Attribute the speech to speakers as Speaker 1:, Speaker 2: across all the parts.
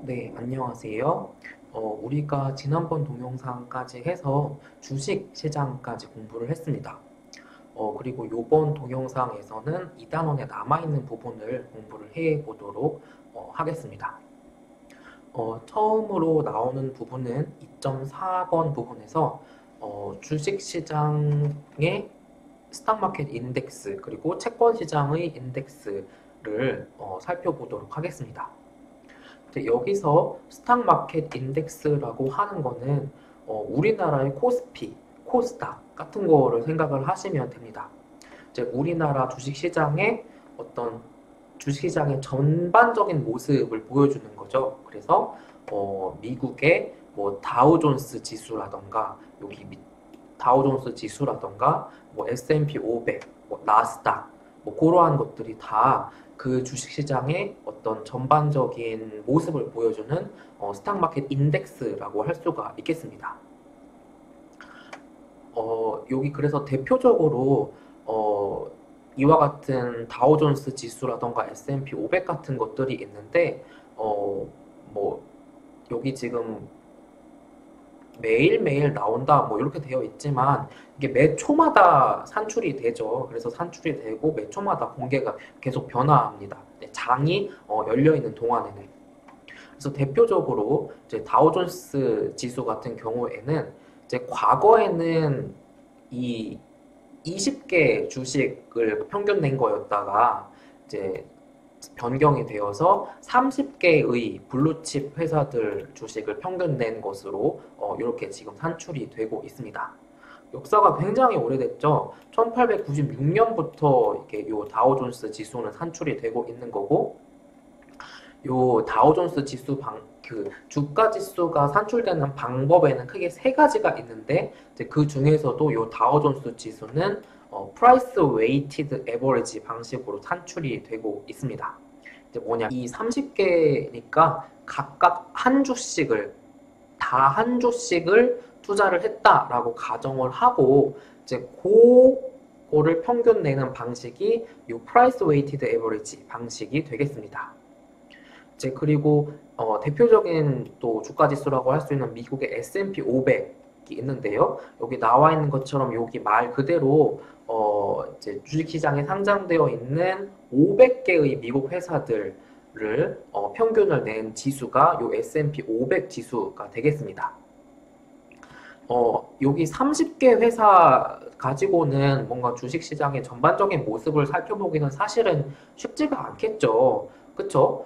Speaker 1: 네, 안녕하세요. 우리가 지난번 동영상까지 해서 주식 시장까지 공부를 했습니다. 그리고 이번 동영상에서는 2단원에 남아있는 부분을 공부를 해 보도록 하겠습니다. 처음으로 나오는 부분은 2.4번 부분에서 주식 시장의 스탁마켓 인덱스 그리고 채권 시장의 인덱스를 살펴보도록 하겠습니다. 여기서 스탁마켓 인덱스라고 하는 거는 우리나라의 코스피, 코스닥 같은 거를 생각을 하시면 됩니다. 이제 우리나라 주식시장의 어떤 주식시장의 전반적인 모습을 보여주는 거죠. 그래서 미국의 뭐 다우존스 지수라던가 여기 다우존스 지수라던가 뭐 S&P 500, 뭐 나스닥 뭐 그러한 것들이 다 그 주식시장의 어떤 전반적인 모습을 보여주는 스탁마켓 인덱스라고 할 수가 있겠습니다. 여기 그래서 대표적으로 이와 같은 다우존스 지수라던가 S&P 500 같은 것들이 있는데 뭐 여기 지금 매일매일 나온다 뭐 이렇게 되어 있지만 이게 매 초마다 산출이 되죠. 그래서 산출이 되고 매 초마다 공개가 계속 변화합니다. 장이 열려 있는 동안에는. 그래서 대표적으로 이제 다우존스 지수 같은 경우에는 이제 과거에는 이 20개 주식을 평균 낸 거였다가 이제 변경이 되어서 30개의 블루칩 회사들 주식을 평균 낸 것으로 이렇게 지금 산출이 되고 있습니다. 역사가 굉장히 오래됐죠. 1896년부터 이게 요 다우존스 지수는 산출이 되고 있는 거고, 요 다우존스 지수 그 주가 지수가 산출되는 방법에는 크게 세 가지가 있는데, 이제 그 중에서도 요 다우존스 지수는 프라이스 웨이티드 에버리지 방식으로 산출이 되고 있습니다. 이제 뭐냐, 이 30개니까 각각 한 주씩을 다 한 주씩을 투자를 했다라고 가정을 하고 이제 그거를 평균 내는 방식이 요 프라이스 웨이티드 에버리지 방식이 되겠습니다. 이제 그리고 대표적인 또 주가 지수라고 할 수 있는 미국의 S&P 500이 있는데요. 여기 나와 있는 것처럼 여기 말 그대로 이제 주식시장에 상장되어 있는 500개의 미국 회사들을 평균을 낸 지수가 요 S&P 500 지수가 되겠습니다. 여기 30개 회사 가지고는 뭔가 주식시장의 전반적인 모습을 살펴보기는 사실은 쉽지가 않겠죠. 그쵸?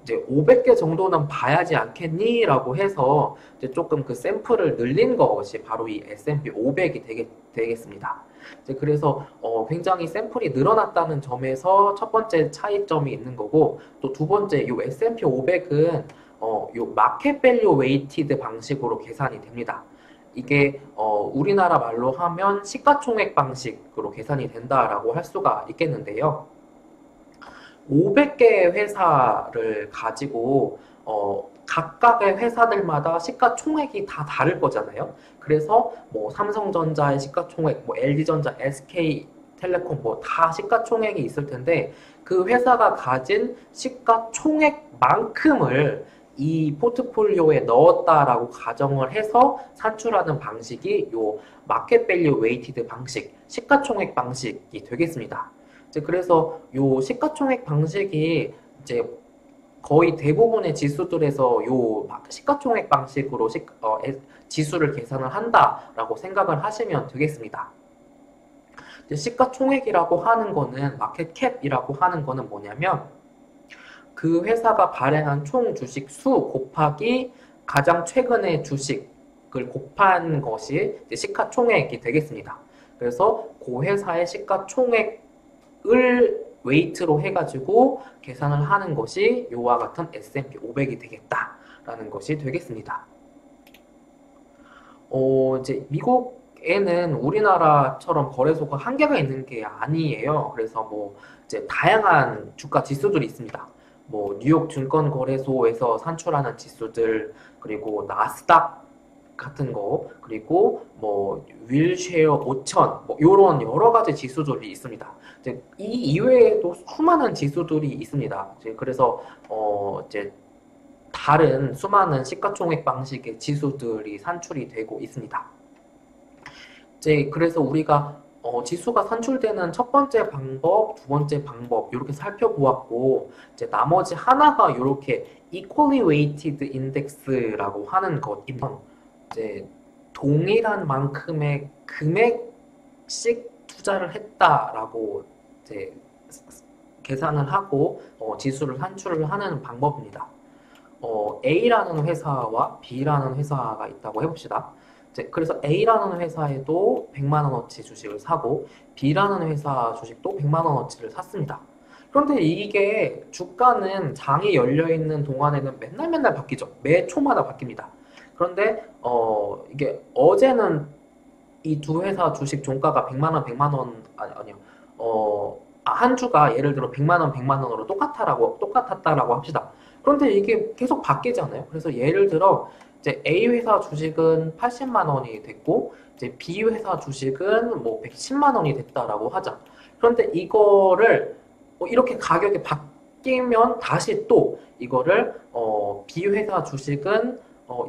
Speaker 1: 이제 500개 정도는 봐야지 않겠니? 라고 해서 이제 조금 그 샘플을 늘린 것이 바로 이 S&P 500이 되겠습니다. 이제 그래서 굉장히 샘플이 늘어났다는 점에서 첫 번째 차이점이 있는 거고, 또 두 번째, 이 S&P 500은 요 마켓 밸류 웨이티드 방식으로 계산이 됩니다. 이게 우리나라 말로 하면 시가총액 방식으로 계산이 된다라고 할 수가 있겠는데요. 500개 회사를 가지고 각각의 회사들마다 시가총액이 다 다를 거잖아요. 그래서 뭐 삼성전자의 시가총액, 뭐 LG전자, SK텔레콤 뭐 다 시가총액이 있을 텐데 그 회사가 가진 시가총액만큼을 이 포트폴리오에 넣었다라고 가정을 해서 산출하는 방식이 요 마켓 밸류 웨이티드 방식, 시가총액 방식이 되겠습니다. 이제 그래서 요 시가총액 방식이 이제 거의 대부분의 지수들에서 요 시가총액 방식으로 지수를 계산을 한다라고 생각을 하시면 되겠습니다. 이제 시가총액이라고 하는 거는 마켓캡이라고 하는 거는 뭐냐면 그 회사가 발행한 총 주식 수 곱하기 가장 최근의 주식을 곱한 것이 이제 시가총액이 되겠습니다. 그래서 그 회사의 시가총액을 웨이트로 해가지고 계산을 하는 것이 요와 같은 S&P 500이 되겠다라는 것이 되겠습니다. 이제 미국에는 우리나라처럼 거래소가 한계가 있는 게 아니에요. 그래서 뭐 이제 다양한 주가 지수들이 있습니다. 뭐 뉴욕 증권거래소에서 산출하는 지수들, 그리고 나스닥 같은 거, 그리고 뭐 윌쉐어 5000, 뭐 이런 여러 가지 지수들이 있습니다. 이제 이 이외에도 수많은 지수들이 있습니다. 이제 그래서 이제 다른 수많은 시가총액 방식의 지수들이 산출이 되고 있습니다. 이제 그래서 우리가 지수가 산출되는 첫 번째 방법, 두 번째 방법 이렇게 살펴보았고 이제 나머지 하나가 이렇게 equally weighted index라고 하는 것이면 이제 동일한 만큼의 금액씩 투자를 했다라고 이제 계산을 하고 지수를 산출을 하는 방법입니다. A라는 회사와 B라는 회사가 있다고 해봅시다. 그래서 A라는 회사에도 100만 원어치 주식을 사고 B라는 회사 주식도 100만 원어치를 샀습니다. 그런데 이게 주가는 장이 열려있는 동안에는 맨날 바뀌죠. 매 초마다 바뀝니다. 그런데 이게 어제는 이 두 회사 주식 종가가 100만 원, 100만 원 아니요. 한 주가 예를 들어 100만 원, 100만 원으로 똑같았다라고 합시다. 그런데 이게 계속 바뀌잖아요. 그래서 예를 들어 이제 A 회사 주식은 80만 원이 됐고 이제 B 회사 주식은 뭐 110만 원이 됐다라고 하자. 그런데 이거를 이렇게 가격이 바뀌면 다시 또 이거를 B 회사 주식은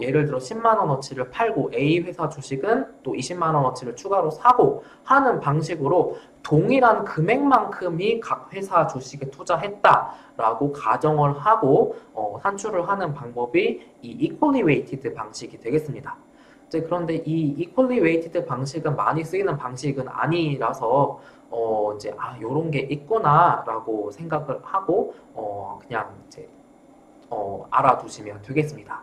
Speaker 1: 예를 들어 10만 원어치를 팔고 A 회사 주식은 또 20만 원어치를 추가로 사고 하는 방식으로 동일한 금액만큼이 각 회사 주식에 투자했다라고 가정을 하고 산출을 하는 방법이 이 equally weighted 방식이 되겠습니다. 그런데 이 equally weighted 방식은 많이 쓰이는 방식은 아니라서 이제 요런 게 있구나라고 생각을 하고 그냥 이제 알아두시면 되겠습니다.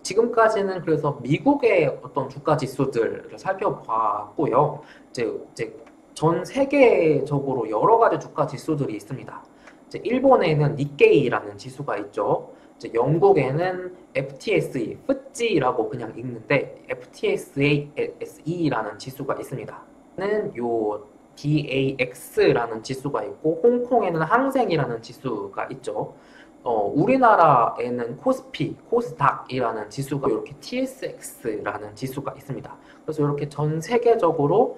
Speaker 1: 지금까지는 그래서 미국의 어떤 주가 지수들을 살펴봤고요. 이제 전 세계적으로 여러 가지 주가 지수들이 있습니다. 일본에는 니케이라는 지수가 있죠. 영국에는 FTSE, FTSE라고 그냥 읽는데 FTSE라는 지수가 있습니다. 요 DAX라는 지수가 있고 홍콩에는 항생이라는 지수가 있죠. 우리나라에는 코스피, 코스닥이라는 지수가 이렇게 TSX라는 지수가 있습니다. 그래서 이렇게 전 세계적으로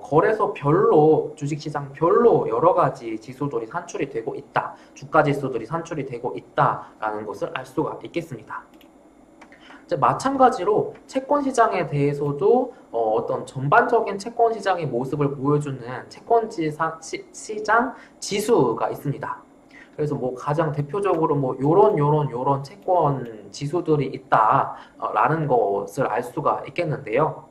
Speaker 1: 거래소 별로, 주식시장 별로 여러 가지 지수들이 산출이 되고 있다. 주가 지수들이 산출이 되고 있다라는 것을 알 수가 있겠습니다. 마찬가지로 채권 시장에 대해서도 어떤 전반적인 채권 시장의 모습을 보여주는 채권 시장 지수가 있습니다. 그래서 뭐 가장 대표적으로 뭐 요런 채권 지수들이 있다라는 것을 알 수가 있겠는데요.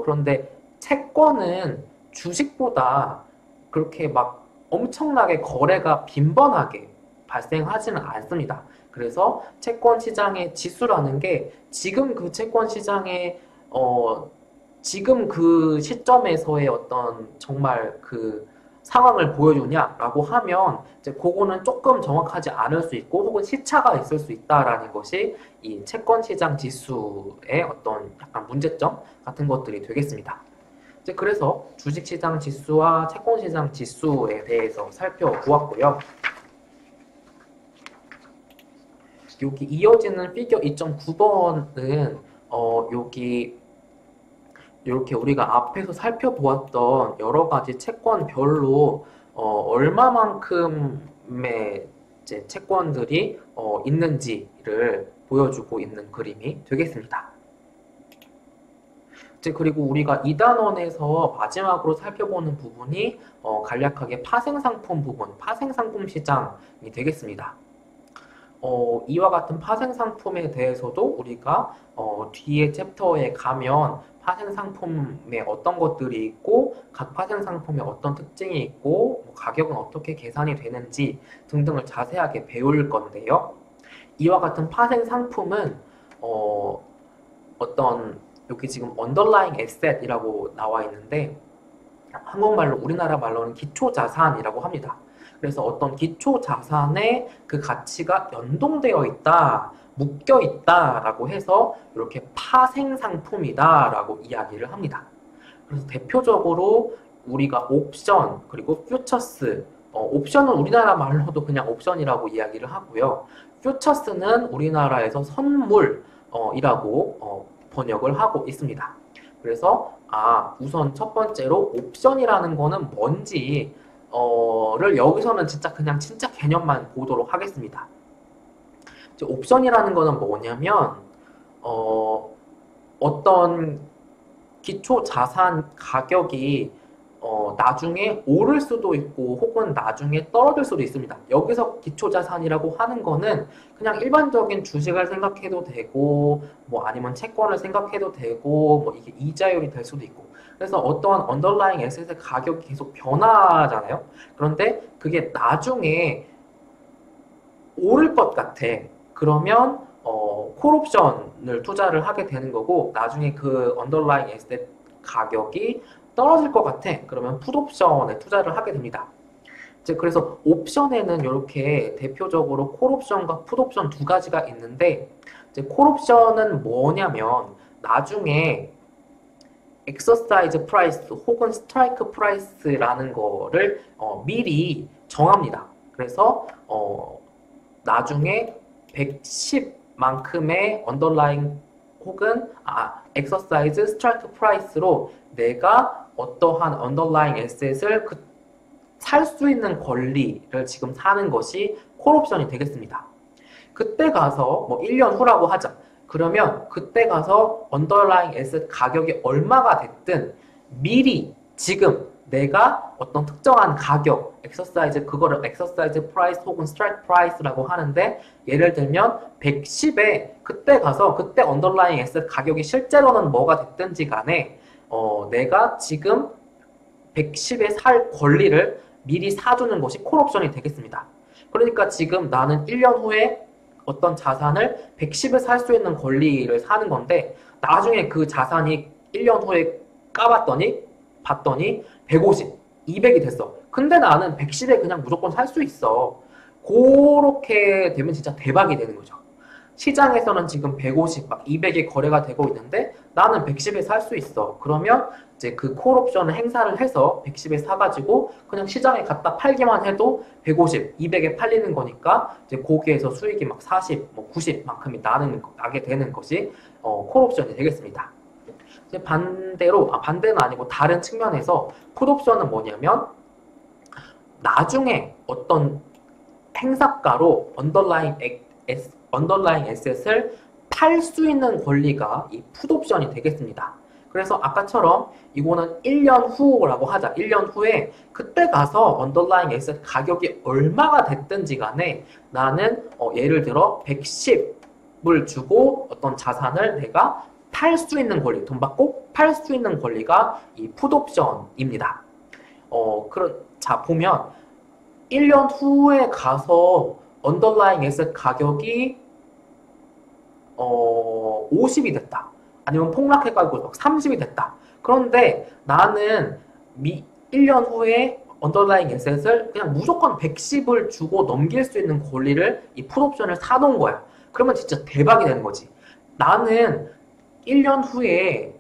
Speaker 1: 그런데 채권은 주식보다 그렇게 막 엄청나게 거래가 빈번하게 발생하지는 않습니다. 그래서 채권 시장의 지수라는 게 지금 그 채권 시장의 지금 그 시점에서의 어떤 정말 그 상황을 보여주냐라고 하면 이제 그거는 조금 정확하지 않을 수 있고 혹은 시차가 있을 수 있다라는 것이 이 채권 시장 지수의 어떤 약간 문제점 같은 것들이 되겠습니다. 그래서 주식 시장 지수와 채권 시장 지수에 대해서 살펴보았고요. 여기 이어지는 피겨 2.9번은 여기 이렇게 우리가 앞에서 살펴보았던 여러 가지 채권별로 얼마만큼의 이제 채권들이 있는지를 보여주고 있는 그림이 되겠습니다. 그리고 우리가 2단원에서 마지막으로 살펴보는 부분이 간략하게 파생상품 부분, 파생상품 시장이 되겠습니다. 이와 같은 파생상품에 대해서도 우리가 뒤에 챕터에 가면 파생상품에 어떤 것들이 있고 각 파생상품에 어떤 특징이 있고 가격은 어떻게 계산이 되는지 등등을 자세하게 배울 건데요. 이와 같은 파생상품은 어떤 여기 지금 underlying asset이라고 나와 있는데 한국말로 우리나라 말로는 기초자산이라고 합니다. 그래서 어떤 기초자산의 그 가치가 연동되어 있다, 묶여 있다라고 해서 이렇게 파생상품이다라고 이야기를 합니다. 그래서 대표적으로 우리가 옵션 그리고 퓨처스, 옵션은 우리나라 말로도 그냥 옵션이라고 이야기를 하고요. 퓨처스는 우리나라에서 선물이라고 번역을 하고 있습니다. 그래서 우선 첫 번째로 옵션이라는 거는 뭔지 를 여기서는 진짜 개념만 보도록 하겠습니다. 이제 옵션이라는 거는 뭐냐면, 어떤 기초 자산 가격이 나중에 오를 수도 있고 혹은 나중에 떨어질 수도 있습니다. 여기서 기초 자산이라고 하는 거는 그냥 일반적인 주식을 생각해도 되고 뭐 아니면 채권을 생각해도 되고 뭐 이게 이자율이 될 수도 있고 그래서 어떠한 언더라잉 에셋의 가격이 계속 변하잖아요. 그런데 그게 나중에 오를 것 같아. 그러면 콜옵션을 투자를 하게 되는 거고 나중에 그 언더라잉 에셋 가격이 떨어질 것 같아. 그러면 풋옵션에 투자를 하게 됩니다. 이제 그래서 옵션에는 이렇게 대표적으로 콜옵션과 풋옵션 두 가지가 있는데 이제 콜옵션은 뭐냐면 나중에 엑서사이즈 프라이스 혹은 스트라이크 프라이스라는 거를 미리 정합니다. 그래서 나중에 110만큼의 언더라잉 혹은 엑서사이즈 스트라이크 프라이스로 내가 어떠한 언더라잉 에셋을 살 수 있는 권리를 지금 사는 것이 콜옵션이 되겠습니다. 그때 가서 뭐 1년 후라고 하자. 그러면 그때 가서 언더라잉 에셋 가격이 얼마가 됐든 미리 지금 내가 어떤 특정한 가격, 그거를 엑서사이즈 프라이스 혹은 스트라이크 프라이스라고 하는데 예를 들면 110에 그때 가서 그때 언더라잉 에셋 가격이 실제로는 뭐가 됐든지 간에 내가 지금 110에 살 권리를 미리 사주는 것이 콜옵션이 되겠습니다. 그러니까 지금 나는 1년 후에 어떤 자산을 110에 살 수 있는 권리를 사는 건데 나중에 그 자산이 1년 후에 봤더니 150, 200이 됐어. 근데 나는 110에 그냥 무조건 살 수 있어. 그렇게 되면 진짜 대박이 되는 거죠. 시장에서는 지금 150, 막 200에 거래가 되고 있는데 나는 110에 살 수 있어. 그러면 이제 그 콜옵션을 행사를 해서 110에 사가지고 그냥 시장에 갖다 팔기만 해도 150, 200에 팔리는 거니까 이제 거기에서 수익이 막 40, 뭐 90만큼이 나게 되는 것이 콜옵션이 되겠습니다. 이제 반대는 아니고 다른 측면에서 풋옵션은 뭐냐면 나중에 어떤 행사가로 언더라잉 에셋을 팔 수 있는 권리가 이 풋옵션이 되겠습니다. 그래서 아까처럼 이거는 1년 후라고 하자. 1년 후에 그때 가서 언더라잉 에셋 가격이 얼마가 됐든지 간에 나는 예를 들어 110을 주고 어떤 자산을 내가 팔 수 있는 권리, 돈 받고 팔 수 있는 권리가 이 풋옵션입니다. 자, 보면 1년 후에 가서 언더라잉 에셋 가격이 50이 됐다. 아니면 폭락해가지고 막 30이 됐다. 그런데 나는 1년 후에 언더라잉 에셋을 그냥 무조건 110을 주고 넘길 수 있는 권리를 이 풋옵션을 사놓은 거야. 그러면 진짜 대박이 되는 거지. 나는 1년 후에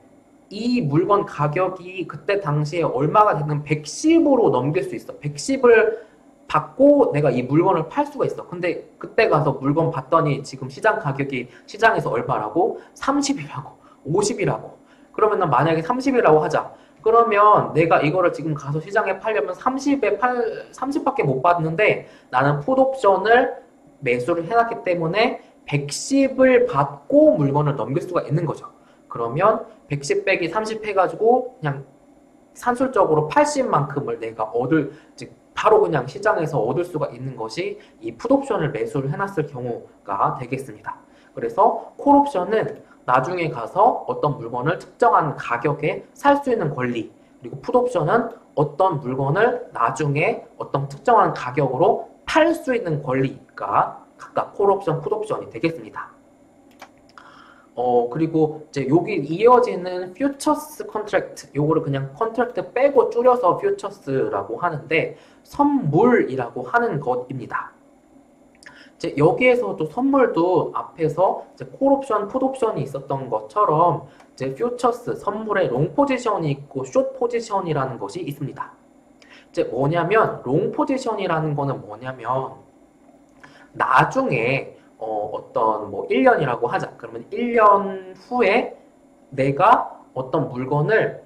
Speaker 1: 이 물건 가격이 그때 당시에 얼마가 되는 110으로 넘길 수 있어. 110을 받고 내가 이 물건을 팔 수가 있어. 근데 그때 가서 물건 봤더니 지금 시장 가격이 시장에서 얼마라고? 30이라고. 50이라고. 그러면 만약에 30이라고 하자. 그러면 내가 이거를 지금 가서 시장에 팔려면 30밖에 못 받는데 나는 풋옵션을 매수를 해놨기 때문에 110을 받고 물건을 넘길 수가 있는 거죠. 그러면 110 빼기 30 해가지고 그냥 산술적으로 80만큼을 내가 바로 그냥 시장에서 얻을 수가 있는 것이 이 풋옵션을 매수를 해놨을 경우가 되겠습니다. 그래서 콜옵션은 나중에 가서 어떤 물건을 특정한 가격에 살 수 있는 권리, 그리고 풋옵션은 어떤 물건을 나중에 어떤 특정한 가격으로 팔 수 있는 권리가 각각 콜옵션, 풋옵션이 되겠습니다. 그리고 이제 여기 이어지는 퓨처스 컨트랙트, 요거를 그냥 컨트랙트 빼고 줄여서 퓨처스라고 하는데 선물이라고 하는 것입니다. 이제 여기에서도 선물도 앞에서 이제 콜옵션, 풋옵션이 있었던 것처럼 이제 퓨처스, 선물에 롱 포지션이 있고 숏 포지션이라는 것이 있습니다. 이제 롱 포지션이라는 거는 뭐냐면 나중에 어떤 뭐 1년이라고 하자. 그러면 1년 후에 내가 어떤 물건을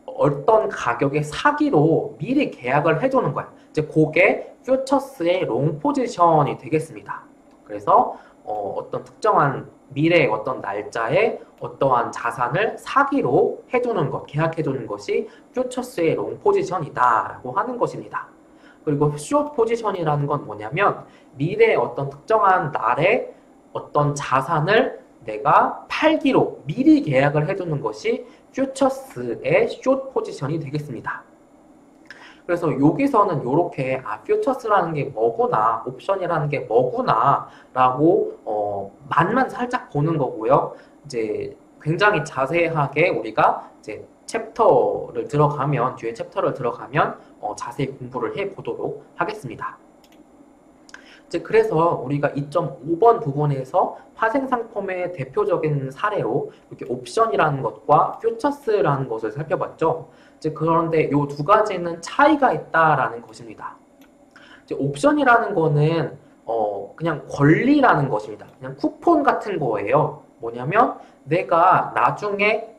Speaker 1: 어떤 가격에 사기로 미리 계약을 해주는 거야. 이제 그게 퓨처스의 롱 포지션이 되겠습니다. 그래서 어떤 특정한 미래의 어떤 날짜에 어떠한 자산을 사기로 해두는 것, 계약해두는 것이 퓨처스의 롱 포지션이다라고 하는 것입니다. 그리고 숏 포지션이라는 건 뭐냐면 미래의 어떤 특정한 날에 어떤 자산을 내가 팔기로 미리 계약을 해두는 것이 퓨처스의 숏 포지션이 되겠습니다. 그래서 여기서는 이렇게 퓨처스라는 게 뭐구나, 옵션이라는 게 뭐구나 라고 맛만 살짝 보는 거고요. 이제 굉장히 자세하게 우리가 이제 챕터를 들어가면, 뒤에 챕터를 들어가면 자세히 공부를 해 보도록 하겠습니다. 이제 그래서 우리가 2.5번 부분에서 파생상품의 대표적인 사례로 이렇게 옵션이라는 것과 퓨처스라는 것을 살펴봤죠. 이제 그런데 이 두 가지는 차이가 있다라는 것입니다. 이제 옵션이라는 거는 그냥 권리라는 것입니다. 그냥 쿠폰 같은 거예요. 뭐냐면 내가 나중에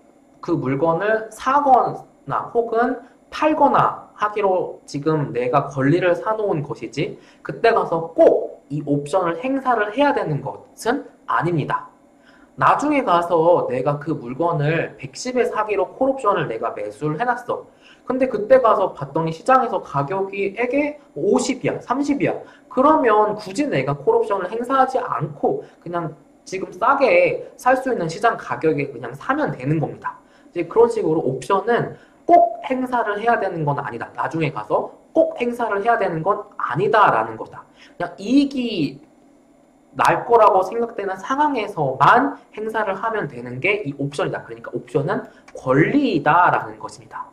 Speaker 1: 그 물건을 사거나 혹은 팔거나 하기로 지금 내가 권리를 사놓은 것이지 그때 가서 꼭 이 옵션을 행사를 해야 되는 것은 아닙니다. 나중에 가서 내가 그 물건을 110에 사기로 콜옵션을 내가 매수를 해놨어. 근데 그때 가서 봤더니 시장에서 가격이 에게 50이야, 30이야. 그러면 굳이 내가 콜옵션을 행사하지 않고 그냥 지금 싸게 살 수 있는 시장 가격에 그냥 사면 되는 겁니다. 이제 그런 식으로 옵션은 꼭 행사를 해야 되는 건 아니다. 나중에 가서 꼭 행사를 해야 되는 건 아니다라는 거다. 그냥 이익이 날 거라고 생각되는 상황에서만 행사를 하면 되는 게 이 옵션이다. 그러니까 옵션은 권리이다라는 것입니다.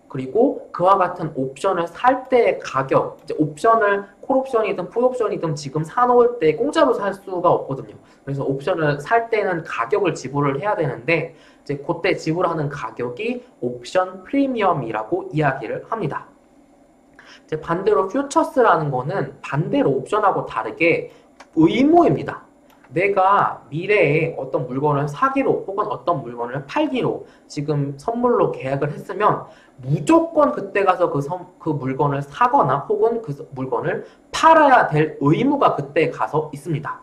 Speaker 1: 그리고 그와 같은 옵션을 살 때 가격, 이제 옵션을 콜옵션이든 풋옵션이든 지금 사놓을 때 공짜로 살 수가 없거든요. 그래서 옵션을 살 때는 가격을 지불을 해야 되는데 이제 그때 지불하는 가격이 옵션 프리미엄이라고 이야기를 합니다. 이제 반대로 퓨처스라는 거는 반대로 옵션하고 다르게 의무입니다. 내가 미래에 어떤 물건을 사기로 혹은 어떤 물건을 팔기로 지금 선물로 계약을 했으면 무조건 그때 가서 그 물건을 사거나 혹은 그 물건을 팔아야 될 의무가 그때 가서 있습니다.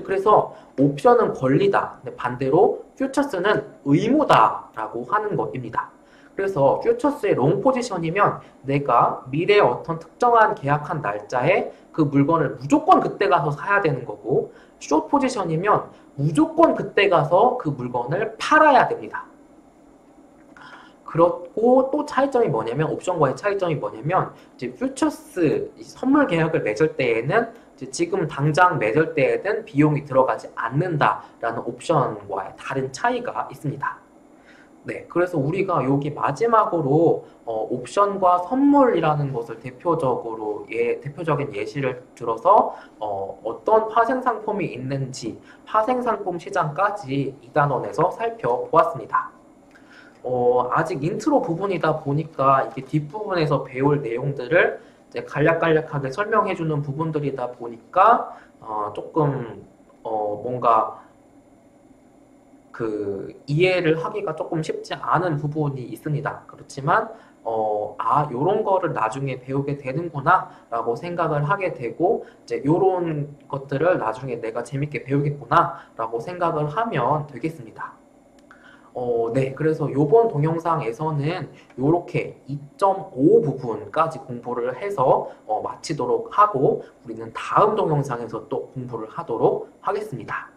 Speaker 1: 그래서 옵션은 권리다. 반대로 퓨처스는 의무다라고 하는 것입니다. 그래서 퓨처스의 롱 포지션이면 내가 미래의 어떤 특정한 계약한 날짜에 그 물건을 무조건 그때 가서 사야 되는 거고 숏 포지션이면 무조건 그때 가서 그 물건을 팔아야 됩니다. 그렇고 또 차이점이 뭐냐면 옵션과의 차이점이 뭐냐면 이제 퓨처스 선물 계약을 맺을 때에는 이제 지금 당장 맺을 때에는 비용이 들어가지 않는다라는 옵션과의 다른 차이가 있습니다. 네, 그래서 우리가 여기 마지막으로 옵션과 선물이라는 것을 대표적인 예시를 들어서 어떤 파생상품이 있는지 파생상품 시장까지 2단원에서 살펴보았습니다. 아직 인트로 부분이다 보니까 이게 뒷부분에서 배울 내용들을 이제 간략간략하게 설명해주는 부분들이다 보니까 조금 뭔가 이해를 하기가 조금 쉽지 않은 부분이 있습니다. 그렇지만 요런 거를 나중에 배우게 되는구나 라고 생각을 하게 되고 이제 요런 것들을 나중에 내가 재밌게 배우겠구나 라고 생각을 하면 되겠습니다. 네, 그래서 요번 동영상에서는 요렇게 2.5 부분까지 공부를 해서 마치도록 하고 우리는 다음 동영상에서 또 공부를 하도록 하겠습니다.